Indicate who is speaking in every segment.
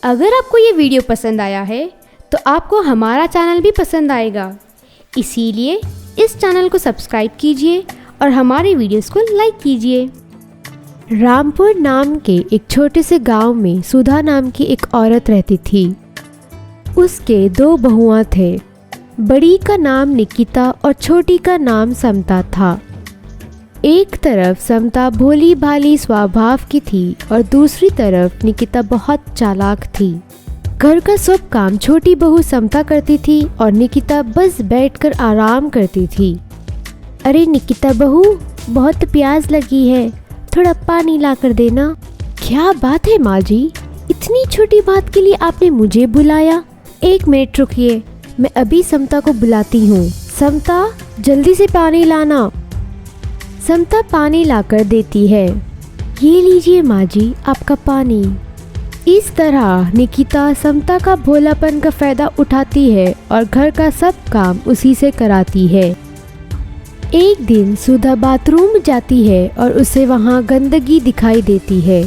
Speaker 1: अगर आपको ये वीडियो पसंद आया है तो आपको हमारा चैनल भी पसंद आएगा, इसीलिए इस चैनल को सब्सक्राइब कीजिए और हमारे वीडियोस को लाइक कीजिए।
Speaker 2: रामपुर नाम के एक छोटे से गांव में सुधा नाम की एक औरत रहती थी। उसके 2 बहुआं थे। बड़ी का नाम निकिता और छोटी का नाम समता था। एक तरफ समता भोली भाली स्वभाव की थी और दूसरी तरफ निकिता बहुत चालाक थी। घर का सब काम छोटी बहू समता करती थी और निकिता बस बैठकर आराम करती थी। अरे निकिता बहू, बहुत प्यास लगी है, थोड़ा पानी ला कर देना। क्या बात है माँ जी, इतनी छोटी बात के लिए आपने मुझे बुलाया? 1 मिनट रुकिए, मैं अभी समता को बुलाती हूँ। समता, जल्दी से पानी लाना। समता पानी लाकर देती है। ये लीजिए माँ जी, आपका पानी। इस तरह निकिता समता का भोलापन का फ़ायदा उठाती है और घर का सब काम उसी से कराती है। एक दिन सुधा बाथरूम जाती है और उसे वहाँ गंदगी दिखाई देती है।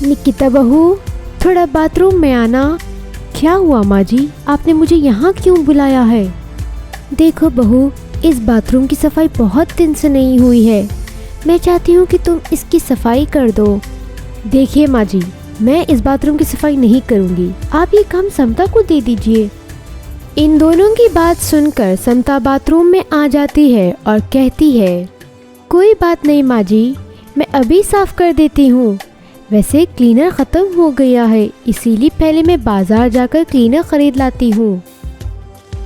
Speaker 2: निकिता बहू, थोड़ा बाथरूम में आना। क्या हुआ माँ जी, आपने मुझे यहाँ क्यों बुलाया है? देखो बहू, इस बाथरूम की सफाई बहुत दिन से नहीं हुई है। मैं चाहती हूँ कि तुम इसकी सफाई कर दो। देखिए माँ जी, मैं इस बाथरूम की सफाई नहीं करूँगी, आप ये काम समता को दे दीजिए। इन दोनों की बात सुनकर समता बाथरूम में आ जाती है और कहती है, कोई बात नहीं माँ जी, मैं अभी साफ कर देती हूँ। वैसे क्लीनर ख़त्म हो गया है, इसीलिए पहले मैं बाज़ार जाकर क्लीनर ख़रीद लाती हूँ।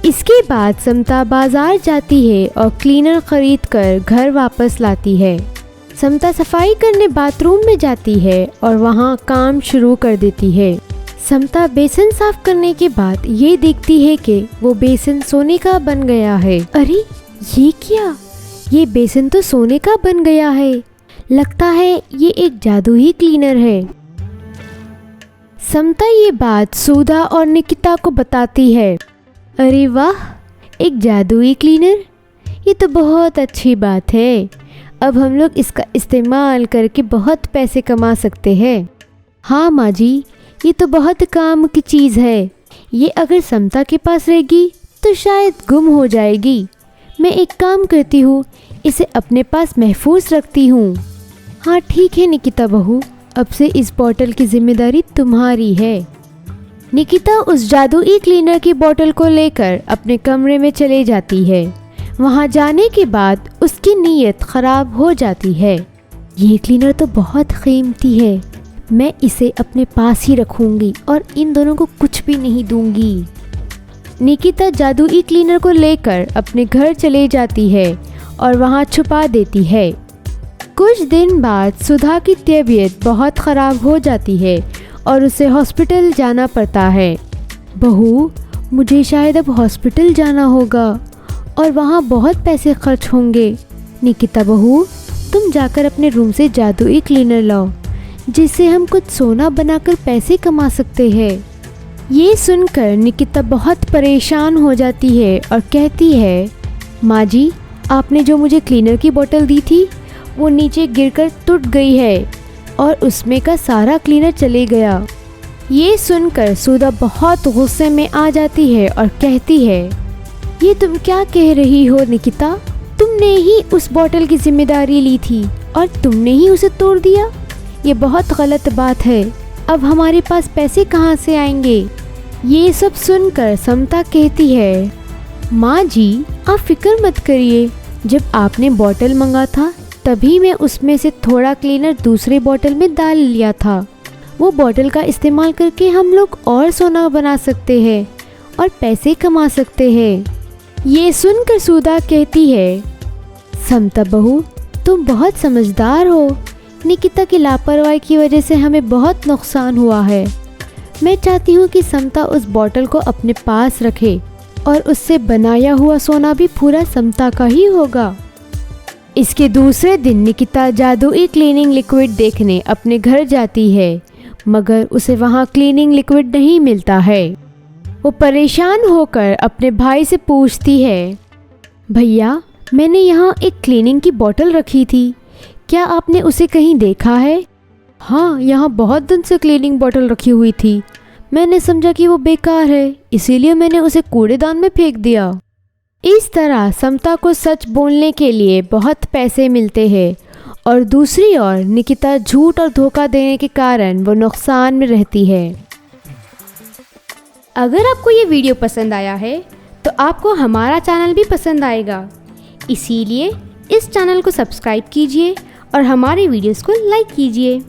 Speaker 2: इसके बाद समता बाज़ार जाती है और क्लीनर ख़रीद कर घर वापस लाती है। समता सफाई करने बाथरूम में जाती है और वहाँ काम शुरू कर देती है। समता बेसन साफ करने के बाद ये देखती है कि वो बेसन सोने का बन गया है। अरे ये क्या, ये बेसन तो सोने का बन गया है। लगता है ये एक जादुई क्लीनर है। समता ये बात सुधा और निकिता को बताती है। अरे वाह, एक जादुई क्लीनर, ये तो बहुत अच्छी बात है। अब हम लोग इसका इस्तेमाल करके बहुत पैसे कमा सकते हैं। हाँ माँ जी, ये तो बहुत काम की चीज़ है। ये अगर समता के पास रहेगी तो शायद गुम हो जाएगी। मैं एक काम करती हूँ, इसे अपने पास महफूज रखती हूँ। हाँ ठीक है निकिता बहू, अब से इस बोतल की जिम्मेदारी तुम्हारी है। निकिता उस जादुई क्लीनर की बोतल को लेकर अपने कमरे में चले जाती है। वहाँ जाने के बाद उसकी नीयत ख़राब हो जाती है। ये क्लीनर तो बहुत कीमती है, मैं इसे अपने पास ही रखूँगी और इन दोनों को कुछ भी नहीं दूँगी। निकिता जादुई क्लीनर को लेकर अपने घर चले जाती है और वहाँ छुपा देती है। कुछ दिन बाद सुधा की तबीयत बहुत ख़राब हो जाती है और उसे हॉस्पिटल जाना पड़ता है। बहू, मुझे शायद अब हॉस्पिटल जाना होगा और वहाँ बहुत पैसे खर्च होंगे। निकिता बहू, तुम जाकर अपने रूम से जादुई क्लीनर लाओ, जिससे हम कुछ सोना बनाकर पैसे कमा सकते हैं। ये सुनकर निकिता बहुत परेशान हो जाती है और कहती है, माँ जी, आपने जो मुझे क्लीनर की बोतल दी थी वो नीचे गिरकर टूट गई है और उसमें का सारा क्लीनर चले गया। ये सुनकर सुधा बहुत गुस्से में आ जाती है और कहती है, ये तुम क्या कह रही हो निकिता? तुमने ही उस बोतल की जिम्मेदारी ली थी और तुमने ही उसे तोड़ दिया। ये बहुत गलत बात है। अब हमारे पास पैसे कहाँ से आएंगे? ये सब सुनकर समता कहती है, माँ जी, आप फिक्र मत करिए। जब आपने बोतल मंगा था तभी मैं उसमें से थोड़ा क्लीनर दूसरे बोतल में डाल लिया था। वो बोतल का इस्तेमाल करके हम लोग और सोना बना सकते हैं और पैसे कमा सकते हैं। ये सुनकर सुधा कहती है, समता बहू, तुम बहुत समझदार हो। निकिता की लापरवाही की वजह से हमें बहुत नुकसान हुआ है। मैं चाहती हूँ कि समता उस बोतल को अपने पास रखे और उससे बनाया हुआ सोना भी पूरा समता का ही होगा। इसके दूसरे दिन निकिता जादुई क्लीनिंग लिक्विड देखने अपने घर जाती है, मगर उसे वहाँ क्लीनिंग लिक्विड नहीं मिलता है। वो परेशान होकर अपने भाई से पूछती है, भैया, मैंने यहाँ एक क्लीनिंग की बोतल रखी थी, क्या आपने उसे कहीं देखा है? हाँ, यहाँ बहुत दिन से क्लीनिंग बोतल रखी हुई थी, मैंने समझा कि वो बेकार है, इसीलिए मैंने उसे कूड़ेदान में फेंक दिया। इस तरह समता को सच बोलने के लिए बहुत पैसे मिलते हैं और दूसरी ओर निकिता झूठ और धोखा देने के कारण वो नुकसान में रहती है।
Speaker 1: अगर आपको ये वीडियो पसंद आया है तो आपको हमारा चैनल भी पसंद आएगा, इसीलिए इस चैनल को सब्सक्राइब कीजिए और हमारे वीडियोस को लाइक कीजिए।